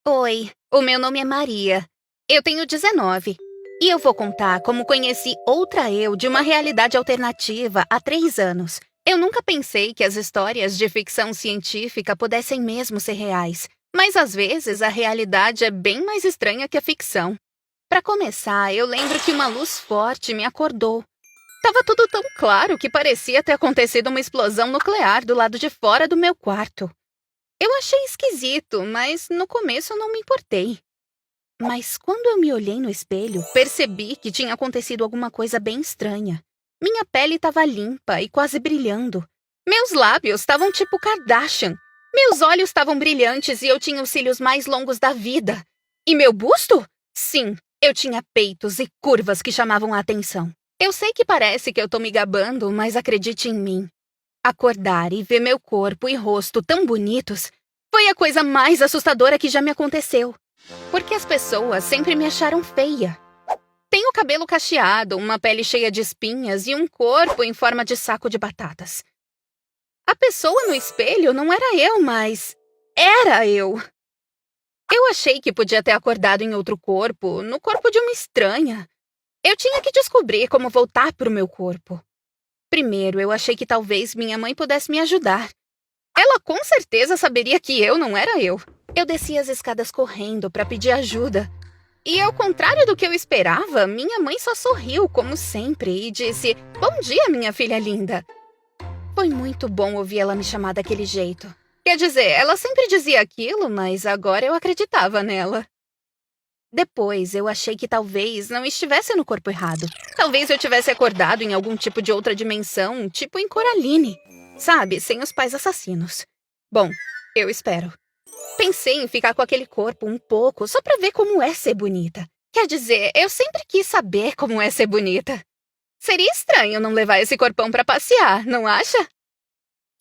Oi, o meu nome é Maria. Eu tenho 19. E eu vou contar como conheci outra eu de uma realidade alternativa há 3 anos. Eu nunca pensei que as histórias de ficção científica pudessem mesmo ser reais. Mas às vezes a realidade é bem mais estranha que a ficção. Para começar, eu lembro que uma luz forte me acordou. Tava tudo tão claro que parecia ter acontecido uma explosão nuclear do lado de fora do meu quarto. Eu achei esquisito, mas no começo eu não me importei. Mas quando eu me olhei no espelho, percebi que tinha acontecido alguma coisa bem estranha. Minha pele estava limpa e quase brilhando. Meus lábios estavam tipo Kardashian. Meus olhos estavam brilhantes e eu tinha os cílios mais longos da vida. E meu busto? Sim, eu tinha peitos e curvas que chamavam a atenção. Eu sei que parece que eu tô me gabando, mas acredite em mim. Acordar e ver meu corpo e rosto tão bonitos foi a coisa mais assustadora que já me aconteceu. Porque as pessoas sempre me acharam feia. Tenho cabelo cacheado, uma pele cheia de espinhas e um corpo em forma de saco de batatas. A pessoa no espelho não era eu, mas era eu. Eu achei que podia ter acordado em outro corpo, no corpo de uma estranha. Eu tinha que descobrir como voltar para o meu corpo. Primeiro, eu achei que talvez minha mãe pudesse me ajudar. Ela com certeza saberia que eu não era eu. Eu desci as escadas correndo para pedir ajuda. E ao contrário do que eu esperava, minha mãe só sorriu, como sempre, e disse: "Bom dia, minha filha linda." Foi muito bom ouvir ela me chamar daquele jeito. Quer dizer, ela sempre dizia aquilo, mas agora eu acreditava nela. Depois, eu achei que talvez não estivesse no corpo errado. Talvez eu tivesse acordado em algum tipo de outra dimensão, tipo em Coraline. Sabe, sem os pais assassinos. Bom, eu espero. Pensei em ficar com aquele corpo um pouco, só pra ver como é ser bonita. Quer dizer, eu sempre quis saber como é ser bonita. Seria estranho não levar esse corpão pra passear, não acha?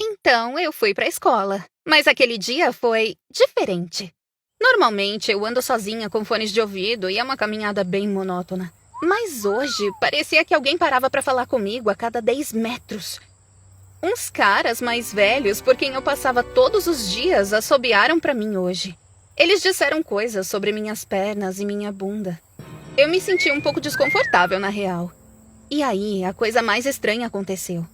Então, eu fui pra escola. Mas aquele dia foi diferente. Normalmente, eu ando sozinha com fones de ouvido e é uma caminhada bem monótona. Mas hoje, parecia que alguém parava pra falar comigo a cada 10 metros. Uns caras mais velhos, por quem eu passava todos os dias, assobiaram pra mim hoje. Eles disseram coisas sobre minhas pernas e minha bunda. Eu me senti um pouco desconfortável, na real. E aí, a coisa mais estranha aconteceu.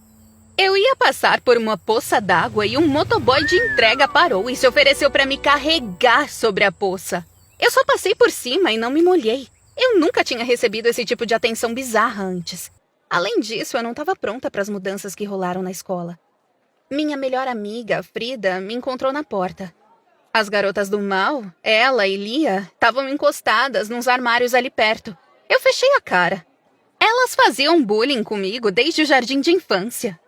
Eu ia passar por uma poça d'água e um motoboy de entrega parou e se ofereceu pra me carregar sobre a poça. Eu só passei por cima e não me molhei. Eu nunca tinha recebido esse tipo de atenção bizarra antes. Além disso, eu não estava pronta para as mudanças que rolaram na escola. Minha melhor amiga, Frida, me encontrou na porta. As garotas do mal, ela e Lia, estavam encostadas nos armários ali perto. Eu fechei a cara. Elas faziam bullying comigo desde o jardim de infância.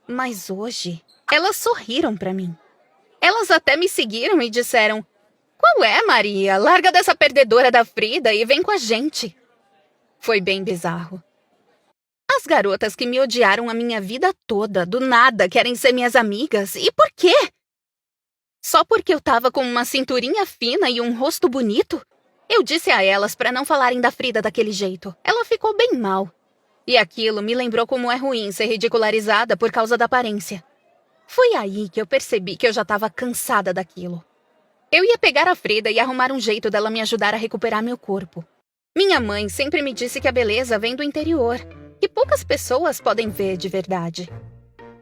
Mas hoje, elas sorriram para mim. Elas até me seguiram e disseram: "Qual é, Maria? Larga dessa perdedora da Frida e vem com a gente." Foi bem bizarro. As garotas que me odiaram a minha vida toda, do nada, querem ser minhas amigas. E por quê? Só porque eu tava com uma cinturinha fina e um rosto bonito? Eu disse a elas para não falarem da Frida daquele jeito. Ela ficou bem mal. E aquilo me lembrou como é ruim ser ridicularizada por causa da aparência. Foi aí que eu percebi que eu já estava cansada daquilo. Eu ia pegar a Frida e arrumar um jeito dela me ajudar a recuperar meu corpo. Minha mãe sempre me disse que a beleza vem do interior, que poucas pessoas podem ver de verdade.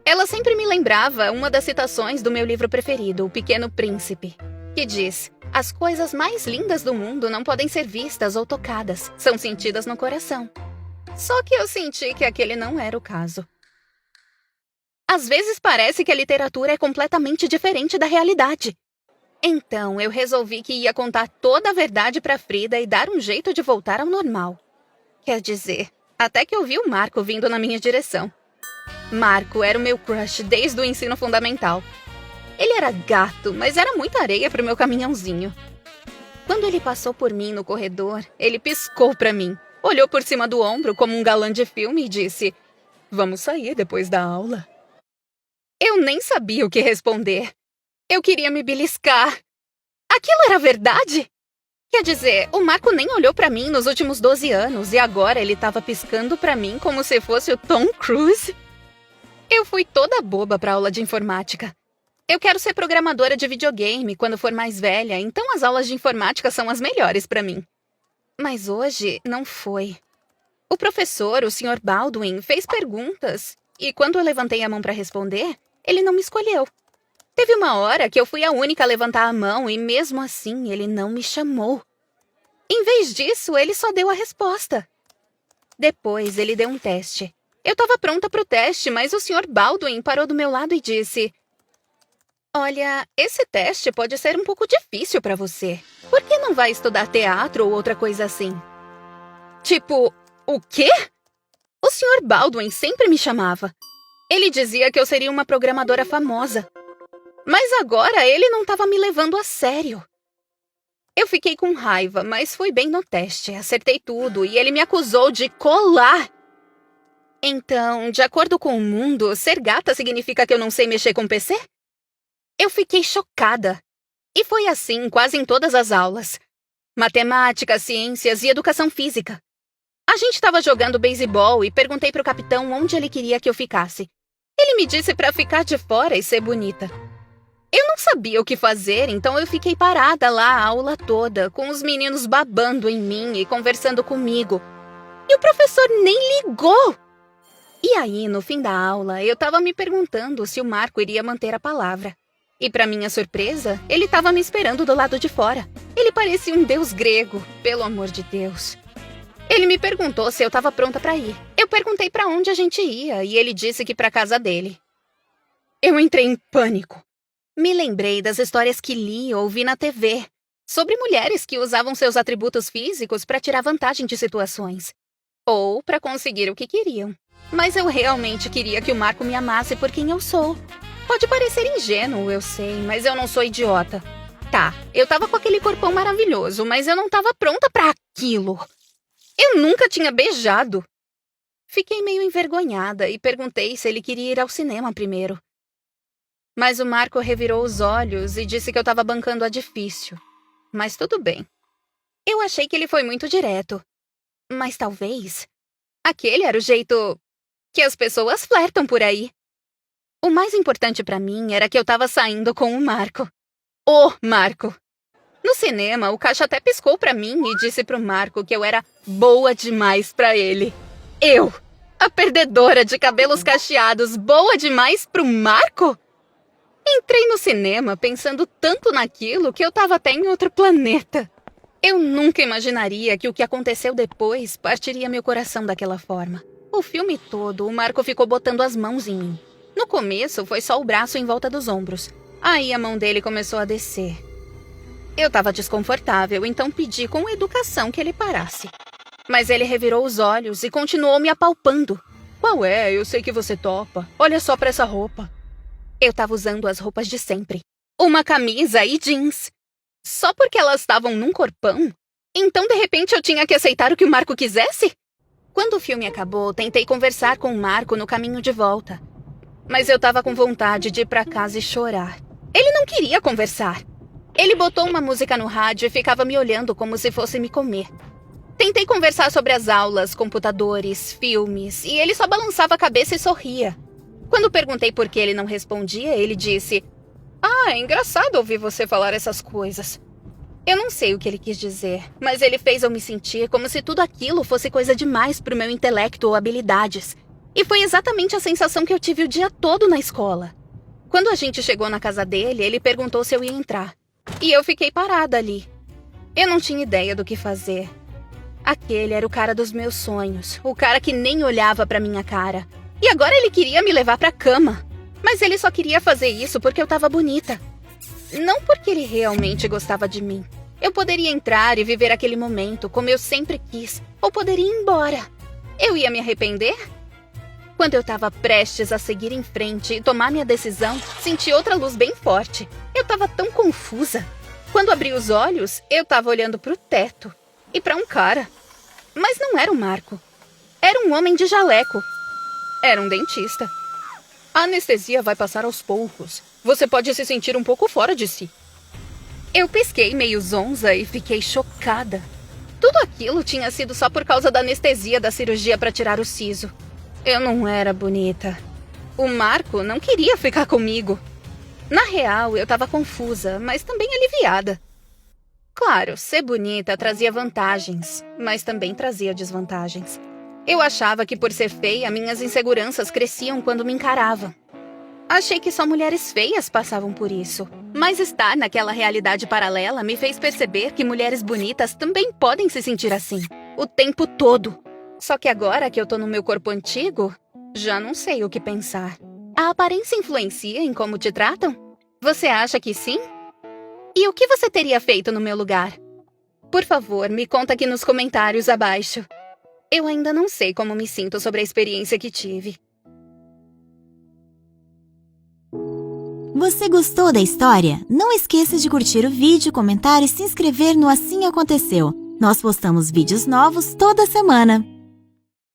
Ela sempre me lembrava uma das citações do meu livro preferido, O Pequeno Príncipe, que diz: "As coisas mais lindas do mundo não podem ser vistas ou tocadas, são sentidas no coração." Só que eu senti que aquele não era o caso. Às vezes parece que a literatura é completamente diferente da realidade. Então eu resolvi que ia contar toda a verdade pra Frida e dar um jeito de voltar ao normal. Quer dizer, até que eu vi o Marco vindo na minha direção. Marco era o meu crush desde o ensino fundamental. Ele era gato, mas era muita areia pro meu caminhãozinho. Quando ele passou por mim no corredor, ele piscou pra mim. Olhou por cima do ombro como um galã de filme e disse: "Vamos sair depois da aula." Eu nem sabia o que responder. Eu queria me beliscar. Aquilo era verdade? Quer dizer, o Marco nem olhou pra mim nos últimos 12 anos e agora ele estava piscando pra mim como se fosse o Tom Cruise. Eu fui toda boba pra aula de informática. Eu quero ser programadora de videogame quando for mais velha, então as aulas de informática são as melhores pra mim. Mas hoje não foi. O professor, o Sr. Baldwin, fez perguntas, e quando eu levantei a mão pra responder, ele não me escolheu. Teve uma hora que eu fui a única a levantar a mão e mesmo assim ele não me chamou. Em vez disso, ele só deu a resposta. Depois ele deu um teste. Eu estava pronta para o teste, mas o Sr. Baldwin parou do meu lado e disse: Olha, esse teste pode ser um pouco difícil para você. Por que não vai estudar teatro ou outra coisa assim? Tipo, o quê? O Sr. Baldwin sempre me chamava. Ele dizia que eu seria uma programadora famosa. Mas agora ele não estava me levando a sério. Eu fiquei com raiva, mas fui bem no teste. Acertei tudo e ele me acusou de colar. Então, de acordo com o mundo, ser gata significa que eu não sei mexer com PC? Eu fiquei chocada. E foi assim quase em todas as aulas. Matemática, ciências e educação física. A gente estava jogando beisebol e perguntei pro capitão onde ele queria que eu ficasse. Ele me disse para ficar de fora e ser bonita. Eu não sabia o que fazer, então eu fiquei parada lá a aula toda, com os meninos babando em mim e conversando comigo. E o professor nem ligou! E aí, no fim da aula, eu estava me perguntando se o Marco iria manter a palavra. E para minha surpresa, ele estava me esperando do lado de fora. Ele parecia um deus grego, pelo amor de Deus. Ele me perguntou se eu estava pronta para ir. Eu perguntei para onde a gente ia e ele disse que para casa dele. Eu entrei em pânico. Me lembrei das histórias que li ou vi na TV, sobre mulheres que usavam seus atributos físicos para tirar vantagem de situações. Ou para conseguir o que queriam. Mas eu realmente queria que o Marco me amasse por quem eu sou. Pode parecer ingênuo, eu sei, mas eu não sou idiota. Tá, eu tava com aquele corpão maravilhoso, mas eu não tava pronta pra aquilo. Eu nunca tinha beijado. Fiquei meio envergonhada e perguntei se ele queria ir ao cinema primeiro. Mas o Marco revirou os olhos e disse que eu tava bancando a difícil. Mas tudo bem. Eu achei que ele foi muito direto. Mas talvez aquele era o jeito que as pessoas flertam por aí. O mais importante pra mim era que eu tava saindo com o Marco. O Marco! No cinema, o caixa até piscou pra mim e disse pro Marco que eu era boa demais pra ele. Eu, a perdedora de cabelos cacheados, boa demais pro Marco? Entrei no cinema pensando tanto naquilo que eu tava até em outro planeta. Eu nunca imaginaria que o que aconteceu depois partiria meu coração daquela forma. O filme todo, o Marco ficou botando as mãos em mim. No começo, foi só o braço em volta dos ombros. Aí a mão dele começou a descer. Eu tava desconfortável, então pedi com educação que ele parasse. Mas ele revirou os olhos e continuou me apalpando. Qual é? Eu sei que você topa. Olha só pra essa roupa. Eu tava usando as roupas de sempre. Uma camisa e jeans. Só porque elas estavam num corpão? Então, de repente, eu tinha que aceitar o que o Marco quisesse? Quando o filme acabou, tentei conversar com o Marco no caminho de volta. Mas eu tava com vontade de ir pra casa e chorar. Ele não queria conversar. Ele botou uma música no rádio e ficava me olhando como se fosse me comer. Tentei conversar sobre as aulas, computadores, filmes, e ele só balançava a cabeça e sorria. Quando perguntei por que ele não respondia, ele disse: Ah, é engraçado ouvir você falar essas coisas. Eu não sei o que ele quis dizer, mas ele fez eu me sentir como se tudo aquilo fosse coisa demais pro meu intelecto ou habilidades. E foi exatamente a sensação que eu tive o dia todo na escola. Quando a gente chegou na casa dele, ele perguntou se eu ia entrar. E eu fiquei parada ali. Eu não tinha ideia do que fazer. Aquele era o cara dos meus sonhos, o cara que nem olhava pra minha cara. E agora ele queria me levar pra cama. Mas ele só queria fazer isso porque eu tava bonita. Não porque ele realmente gostava de mim. Eu poderia entrar e viver aquele momento como eu sempre quis, ou poderia ir embora. Eu ia me arrepender? Quando eu tava prestes a seguir em frente e tomar minha decisão, senti outra luz bem forte. Eu tava tão confusa. Quando abri os olhos, eu tava olhando pro teto e pra um cara. Mas não era o Marco. Era um homem de jaleco. Era um dentista. A anestesia vai passar aos poucos. Você pode se sentir um pouco fora de si. Eu pisquei meio zonza e fiquei chocada. Tudo aquilo tinha sido só por causa da anestesia da cirurgia para tirar o siso. Eu não era bonita. O Marco não queria ficar comigo. Na real, eu tava confusa, mas também aliviada. Claro, ser bonita trazia vantagens, mas também trazia desvantagens. Eu achava que por ser feia, minhas inseguranças cresciam quando me encaravam. Achei que só mulheres feias passavam por isso. Mas estar naquela realidade paralela me fez perceber que mulheres bonitas também podem se sentir assim, o tempo todo. Só que agora que eu tô no meu corpo antigo, já não sei o que pensar. A aparência influencia em como te tratam? Você acha que sim? E o que você teria feito no meu lugar? Por favor, me conta aqui nos comentários abaixo. Eu ainda não sei como me sinto sobre a experiência que tive. Você gostou da história? Não esqueça de curtir o vídeo, comentar e se inscrever no Assim Aconteceu. Nós postamos vídeos novos toda semana.